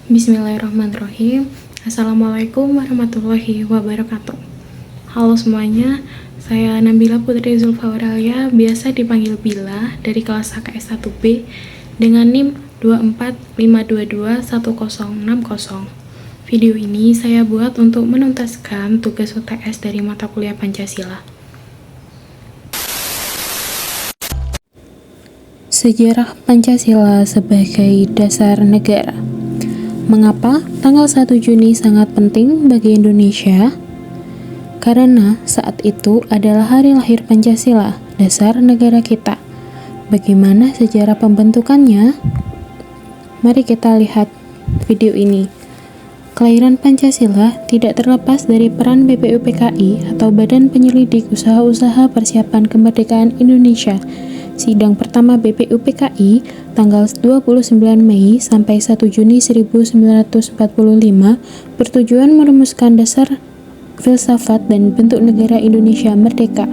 Bismillahirrahmanirrahim. Assalamualaikum warahmatullahi wabarakatuh. Halo semuanya, saya Nabila Putri Zulfawaralia, biasa dipanggil Bila, dari kelas HKS 1B dengan NIM 245221060. Video ini saya buat untuk menuntaskan tugas UTS dari mata kuliah Pancasila. Sejarah Pancasila sebagai dasar negara. Mengapa tanggal 1 Juni sangat penting bagi Indonesia? Karena saat itu adalah hari lahir Pancasila, dasar negara kita. Bagaimana sejarah pembentukannya? Mari kita lihat video ini. Kelahiran Pancasila tidak terlepas dari peran BPUPKI atau Badan Penyelidik Usaha-Usaha Persiapan Kemerdekaan Indonesia. Sidang pertama BPUPKI tanggal 29 Mei sampai 1 Juni 1945 bertujuan merumuskan dasar filsafat dan bentuk negara Indonesia merdeka.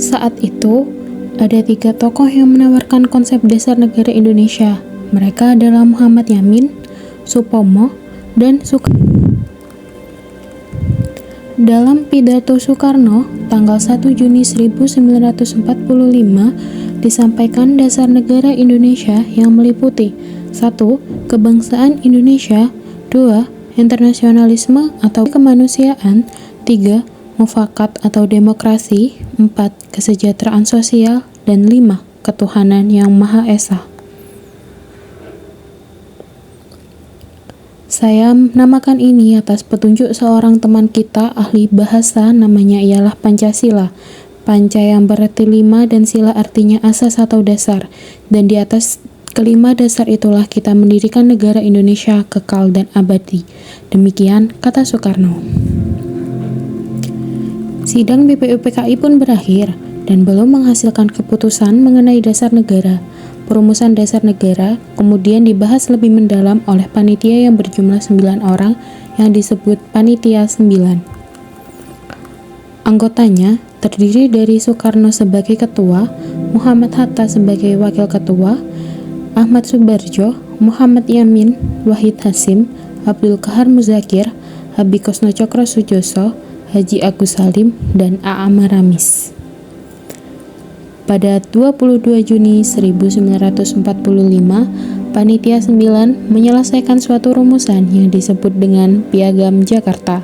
Saat itu, ada 3 tokoh yang menawarkan konsep dasar negara Indonesia. Mereka adalah Muhammad Yamin, Supomo, dan Soekarno. Dalam pidato Soekarno, tanggal 1 Juni 1945, disampaikan dasar negara Indonesia yang meliputi 1. Kebangsaan Indonesia, 2. Internasionalisme atau kemanusiaan, 3. Mufakat atau demokrasi, 4. Kesejahteraan sosial, dan 5. Ketuhanan yang Maha Esa. Saya menamakan ini atas petunjuk seorang teman kita ahli bahasa, namanya ialah Pancasila. Panca yang berarti 5 dan sila artinya asas atau dasar. Dan di atas kelima dasar itulah kita mendirikan negara Indonesia kekal dan abadi. Demikian kata Soekarno. Sidang BPUPKI pun berakhir dan belum menghasilkan keputusan mengenai dasar negara. Perumusan dasar negara kemudian dibahas lebih mendalam oleh panitia yang berjumlah 9 orang yang disebut Panitia 9. Anggotanya terdiri dari Soekarno sebagai ketua, Muhammad Hatta sebagai wakil ketua, Ahmad Subarjo, Muhammad Yamin, Wahid Hasim, Abdul Kahar Muzakir, Habib Kosno Cokro Sujoso, Haji Agus Salim, dan A.A. Maramis. Pada 22 Juni 1945, Panitia 9 menyelesaikan suatu rumusan yang disebut dengan Piagam Jakarta.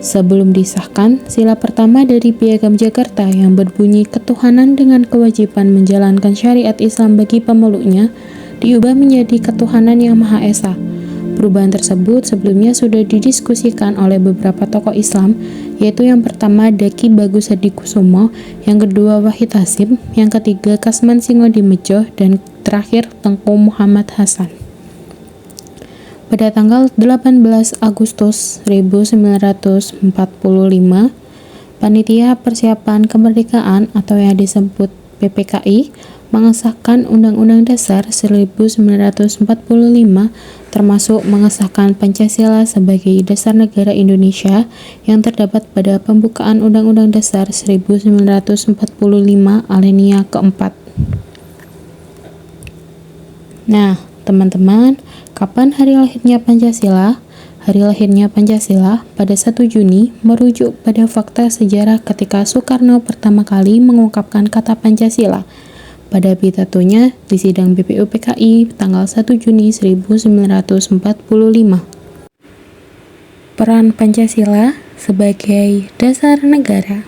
Sebelum disahkan, sila pertama dari Piagam Jakarta yang berbunyi ketuhanan dengan kewajiban menjalankan syariat Islam bagi pemeluknya diubah menjadi ketuhanan yang Maha Esa. Perubahan tersebut sebelumnya sudah didiskusikan oleh beberapa tokoh Islam, yaitu yang pertama Daki Bagus Hadikusumo, yang kedua Wahid Hasim, yang ketiga Kasman Singodimedjo, dan terakhir Tengku Muhammad Hasan. Pada tanggal 18 Agustus 1945, Panitia Persiapan Kemerdekaan atau yang disebut PPKI mengesahkan Undang-Undang Dasar 1945, termasuk mengesahkan Pancasila sebagai dasar negara Indonesia yang terdapat pada pembukaan Undang-Undang Dasar 1945 alinea keempat. Nah, teman-teman, kapan hari lahirnya Pancasila? Hari lahirnya Pancasila pada 1 Juni merujuk pada fakta sejarah ketika Soekarno pertama kali mengungkapkan kata Pancasila pada pidatonya di sidang BPUPKI tanggal 1 Juni 1945. Peran Pancasila sebagai dasar negara.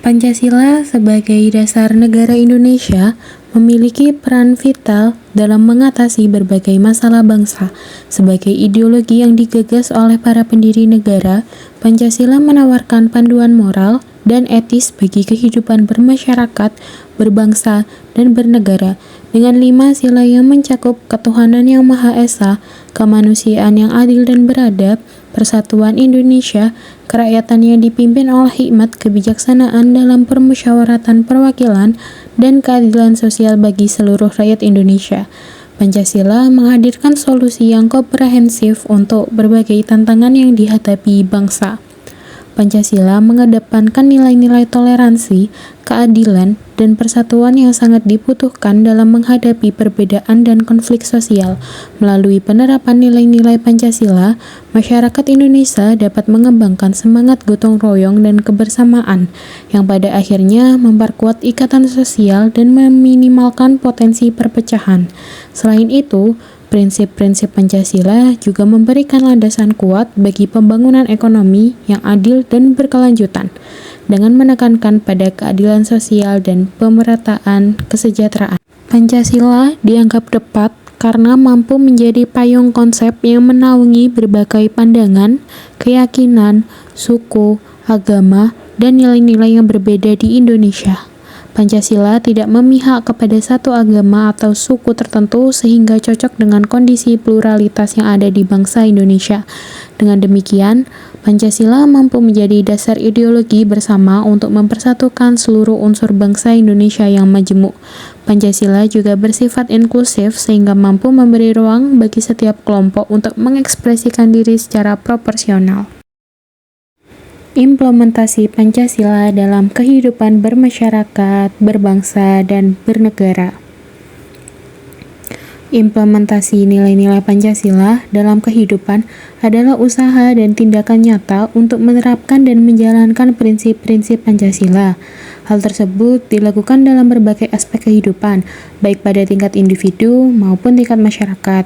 Pancasila sebagai dasar negara Indonesia memiliki peran vital dalam mengatasi berbagai masalah bangsa. Sebagai ideologi yang digagas oleh para pendiri negara, Pancasila menawarkan panduan moral dan etis bagi kehidupan bermasyarakat, berbangsa, dan bernegara, dengan 5 sila yang mencakup ketuhanan yang Maha Esa, kemanusiaan yang adil dan beradab, persatuan Indonesia, kerakyatan yang dipimpin oleh hikmat kebijaksanaan dalam permusyawaratan perwakilan, dan keadilan sosial bagi seluruh rakyat Indonesia. Pancasila menghadirkan solusi yang komprehensif untuk berbagai tantangan yang dihadapi bangsa. Pancasila mengedepankan nilai-nilai toleransi, keadilan, dan persatuan yang sangat dibutuhkan dalam menghadapi perbedaan dan konflik sosial. Melalui penerapan nilai-nilai Pancasila, masyarakat Indonesia dapat mengembangkan semangat gotong royong dan kebersamaan, yang pada akhirnya memperkuat ikatan sosial dan meminimalkan potensi perpecahan. Selain itu, prinsip-prinsip Pancasila juga memberikan landasan kuat bagi pembangunan ekonomi yang adil dan berkelanjutan, dengan menekankan pada keadilan sosial dan pemerataan kesejahteraan. Pancasila dianggap tepat karena mampu menjadi payung konsep yang menaungi berbagai pandangan, keyakinan, suku, agama, dan nilai-nilai yang berbeda di Indonesia. Pancasila tidak memihak kepada satu agama atau suku tertentu sehingga cocok dengan kondisi pluralitas yang ada di bangsa Indonesia. Dengan demikian, Pancasila mampu menjadi dasar ideologi bersama untuk mempersatukan seluruh unsur bangsa Indonesia yang majemuk. Pancasila juga bersifat inklusif sehingga mampu memberi ruang bagi setiap kelompok untuk mengekspresikan diri secara proporsional. Implementasi Pancasila dalam kehidupan bermasyarakat, berbangsa, dan bernegara. Implementasi nilai-nilai Pancasila dalam kehidupan adalah usaha dan tindakan nyata untuk menerapkan dan menjalankan prinsip-prinsip Pancasila. Hal tersebut dilakukan dalam berbagai aspek kehidupan, baik pada tingkat individu maupun tingkat masyarakat.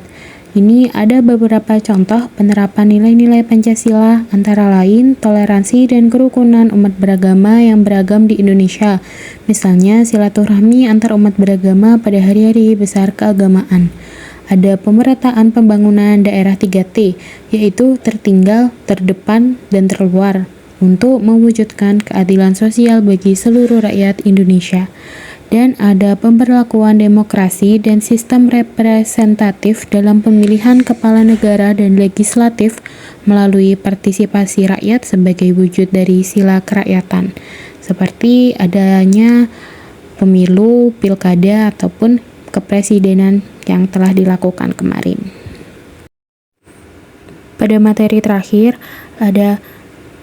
Ini ada beberapa contoh penerapan nilai-nilai Pancasila, antara lain toleransi dan kerukunan umat beragama yang beragam di Indonesia. Misalnya silaturahmi antar umat beragama pada hari-hari besar keagamaan. Ada pemerataan pembangunan daerah 3T, yaitu tertinggal, terdepan, dan terluar, untuk mewujudkan keadilan sosial bagi seluruh rakyat Indonesia. Dan ada pemberlakuan demokrasi dan sistem representatif dalam pemilihan kepala negara dan legislatif melalui partisipasi rakyat sebagai wujud dari sila kerakyatan, seperti adanya pemilu, pilkada, ataupun kepresidenan yang telah dilakukan kemarin. Pada materi terakhir, ada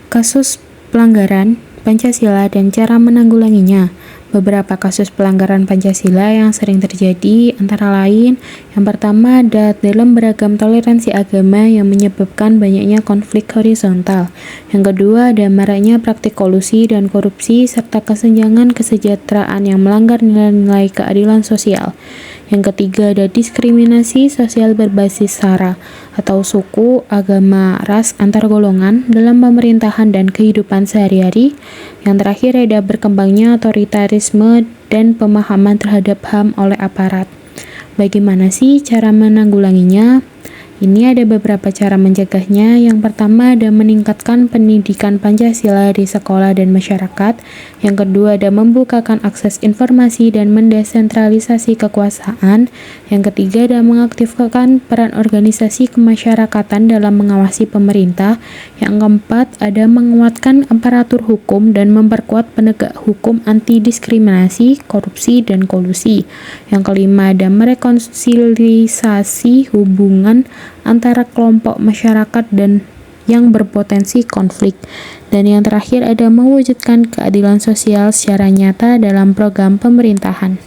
kasus pelanggaran Pancasila dan cara menanggulanginya. Beberapa kasus pelanggaran Pancasila yang sering terjadi antara lain, yang pertama ada dalam beragam toleransi agama yang menyebabkan banyaknya konflik horizontal. Yang kedua ada maraknya praktik kolusi dan korupsi serta kesenjangan kesejahteraan yang melanggar nilai-nilai keadilan sosial. Yang ketiga ada diskriminasi sosial berbasis sara atau suku, agama, ras, antar golongan dalam pemerintahan dan kehidupan sehari-hari. Yang terakhir ada berkembangnya otoritarisme dan pemahaman terhadap HAM oleh aparat. Bagaimana sih cara menanggulanginya? Ini ada beberapa cara mencegahnya. Yang pertama ada meningkatkan pendidikan Pancasila di sekolah dan masyarakat. Yang kedua ada membukakan akses informasi dan mendesentralisasi kekuasaan. Yang ketiga ada mengaktifkan peran organisasi kemasyarakatan dalam mengawasi pemerintah. Yang keempat ada menguatkan aparatur hukum dan memperkuat penegak hukum anti diskriminasi, korupsi, dan kolusi. Yang kelima ada merekonsiliasi hubungan antara kelompok masyarakat dan yang berpotensi konflik. Dan yang terakhir ada mewujudkan keadilan sosial secara nyata dalam program pemerintahan.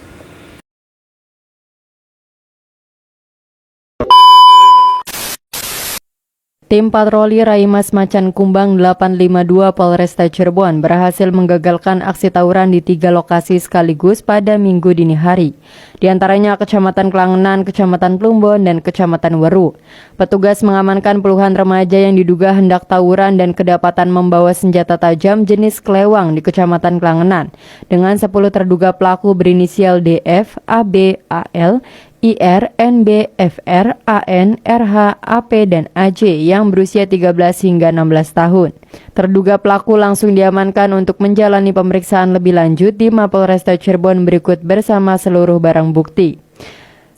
Tim patroli Raimas Macan Kumbang 852 Polresta Cirebon berhasil menggagalkan aksi tawuran di 3 lokasi sekaligus pada Minggu dini hari. Di antaranya Kecamatan Klangenan, Kecamatan Plumbon, dan Kecamatan Weru. Petugas mengamankan puluhan remaja yang diduga hendak tawuran dan kedapatan membawa senjata tajam jenis kelewang di Kecamatan Klangenan dengan 10 terduga pelaku berinisial DF, AB, AL, IR, NB, FR, AN, RH, AP, dan AJ yang berusia 13 hingga 16 tahun. Terduga pelaku langsung diamankan untuk menjalani pemeriksaan lebih lanjut di Mapolresta Cirebon berikut bersama seluruh barang bukti.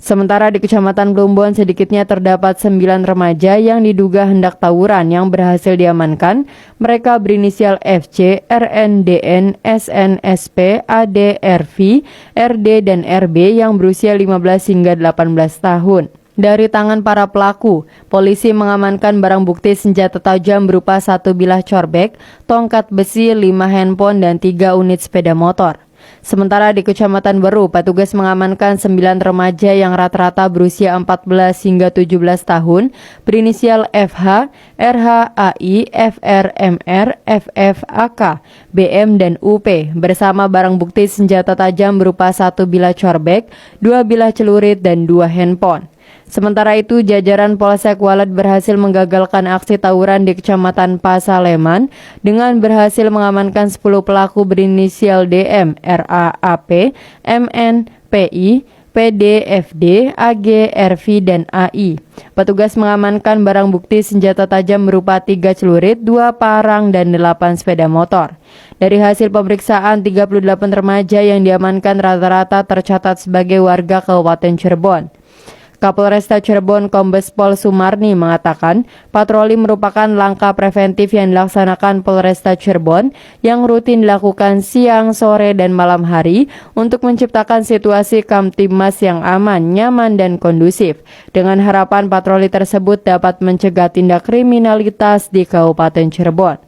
Sementara di Kecamatan Plumbon sedikitnya terdapat 9 remaja yang diduga hendak tawuran yang berhasil diamankan. Mereka berinisial FC, RN, DN, SN, SP, AD, RV, RD, dan RB yang berusia 15 hingga 18 tahun. Dari tangan para pelaku, polisi mengamankan barang bukti senjata tajam berupa 1 bilah corbek, tongkat besi, 5 handphone, dan 3 unit sepeda motor. Sementara di Kecamatan Beru, petugas mengamankan 9 remaja yang rata-rata berusia 14 hingga 17 tahun, berinisial FH, RH, AI, FR, MR, FF, AK, BM, dan UP, bersama barang bukti senjata tajam berupa 1 bilah corbek, 2 bilah celurit, dan 2 handphone. Sementara itu, jajaran Polsek Walet berhasil menggagalkan aksi tawuran di Kecamatan Pasaleman dengan berhasil mengamankan 10 pelaku berinisial DM, RA, AP, MN, PI, PD, FD, AG, RV, dan AI. Petugas mengamankan barang bukti senjata tajam berupa 3 celurit, 2 parang, dan 8 sepeda motor. Dari hasil pemeriksaan, 38 remaja yang diamankan rata-rata tercatat sebagai warga Kabupaten Cirebon. Kapolresta Cirebon Kombes Pol Sumarni mengatakan, patroli merupakan langkah preventif yang dilaksanakan Polresta Cirebon yang rutin dilakukan siang, sore, dan malam hari untuk menciptakan situasi Kamtibmas yang aman, nyaman, dan kondusif. Dengan harapan patroli tersebut dapat mencegah tindak kriminalitas di Kabupaten Cirebon.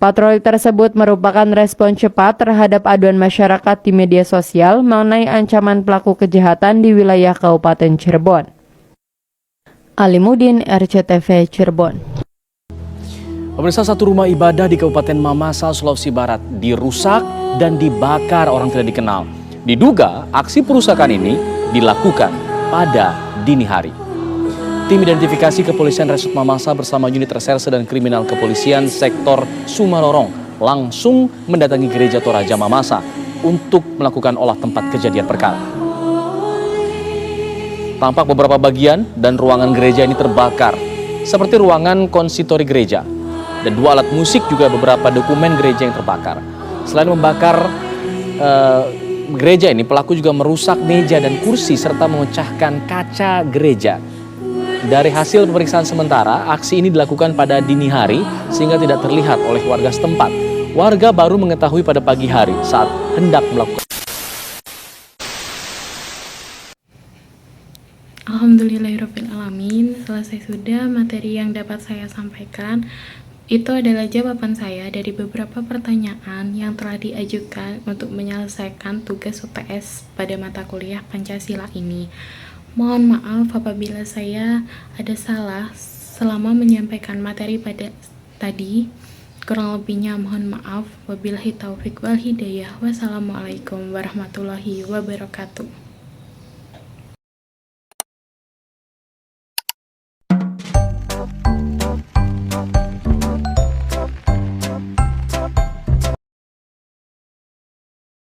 Patroli tersebut merupakan respon cepat terhadap aduan masyarakat di media sosial mengenai ancaman pelaku kejahatan di wilayah Kabupaten Cirebon. Alimuddin, RCTV Cirebon. Pemirsa, satu rumah ibadah di Kabupaten Mamasa, Sulawesi Barat dirusak dan dibakar orang tidak dikenal. Diduga aksi perusakan ini dilakukan pada dini hari. Tim identifikasi kepolisian Resort Mamasa bersama unit reserse dan kriminal kepolisian sektor Sumalorong langsung mendatangi gereja Toraja Mamasa untuk melakukan olah tempat kejadian perkara. Tampak beberapa bagian dan ruangan gereja ini terbakar, seperti ruangan konsitori gereja. Dan 2 alat musik juga beberapa dokumen gereja yang terbakar. Selain membakar gereja ini, pelaku juga merusak meja dan kursi serta memecahkan kaca gereja. Dari hasil pemeriksaan sementara, aksi ini dilakukan pada dini hari sehingga tidak terlihat oleh warga setempat. Warga baru mengetahui pada pagi hari saat hendak melakukan. Alhamdulillahirrabbilalamin, selesai sudah materi yang dapat saya sampaikan. Itu adalah jawaban saya dari beberapa pertanyaan yang telah diajukan untuk menyelesaikan tugas UTS pada mata kuliah Pancasila ini. Mohon maaf apabila saya ada salah selama menyampaikan materi pada tadi. Kurang lebihnya mohon maaf. Wabillahi taufik wal hidayah. Wassalamualaikum warahmatullahi wabarakatuh.